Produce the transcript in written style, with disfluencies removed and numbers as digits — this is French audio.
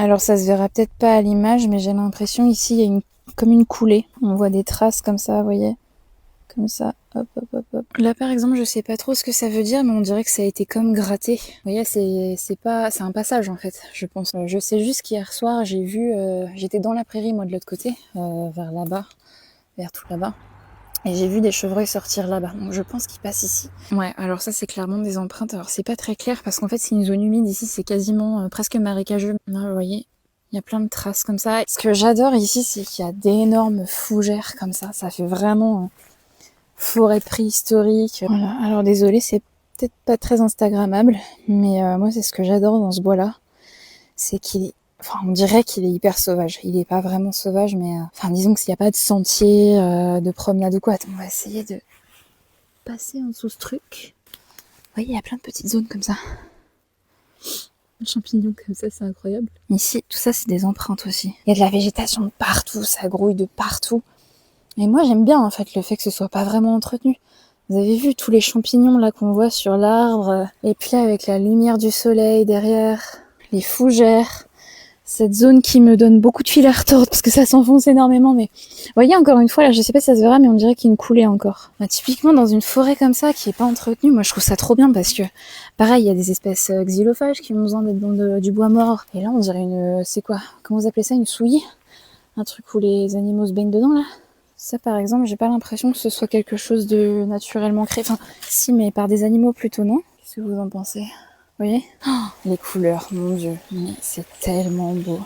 Alors ça se verra peut-être pas à l'image, mais j'ai l'impression ici il y a comme une coulée. On voit des traces comme ça, vous voyez, comme ça, hop, hop, hop, hop. Là par exemple, je sais pas trop ce que ça veut dire, mais on dirait que ça a été comme gratté. Vous voyez, c'est un passage en fait, je pense. Je sais juste qu'hier soir, j'ai vu, j'étais dans la prairie moi de l'autre côté, vers là-bas, vers tout là-bas. Et j'ai vu des chevreuils sortir là-bas, donc je pense qu'ils passent ici. Ouais, alors ça c'est clairement des empreintes, alors c'est pas très clair parce qu'en fait c'est une zone humide ici, c'est quasiment presque marécageux. Là vous voyez, il y a plein de traces comme ça. Ce que j'adore ici, c'est qu'il y a d'énormes fougères comme ça fait vraiment forêt préhistorique. Voilà, alors désolé, c'est peut-être pas très instagrammable, mais moi c'est ce que j'adore dans ce bois-là, c'est qu'il est... Enfin, on dirait qu'il est hyper sauvage. Il est pas vraiment sauvage, mais... Enfin, disons que s'il n'y a pas de sentier, de promenade ou quoi. Attends, on va essayer de passer en dessous ce truc. Vous voyez, il y a plein de petites zones comme ça. Un champignon comme ça, c'est incroyable. Ici, tout ça, c'est des empreintes aussi. Il y a de la végétation de partout, ça grouille de partout. Et moi, j'aime bien, en fait, le fait que ce soit pas vraiment entretenu. Vous avez vu tous les champignons, là, qu'on voit sur l'arbre. Et puis là, avec la lumière du soleil derrière, les fougères... Cette zone qui me donne beaucoup de fil à retordre parce que ça s'enfonce énormément, mais vous voyez encore une fois là, je sais pas si ça se verra, mais on dirait qu'il y a une coulée encore. Bah, typiquement dans une forêt comme ça qui est pas entretenue, moi je trouve ça trop bien parce que pareil, il y a des espèces xylophages qui ont besoin d'être dans du bois mort. Et là on dirait c'est quoi? Comment vous appelez ça? Une souillie? Un truc où les animaux se baignent dedans là? Ça par exemple, j'ai pas l'impression que ce soit quelque chose de naturellement créé. Enfin, si, mais par des animaux plutôt, non? Qu'est-ce que vous en pensez? Vous voyez? Oh, les couleurs, mon dieu, mais c'est tellement beau.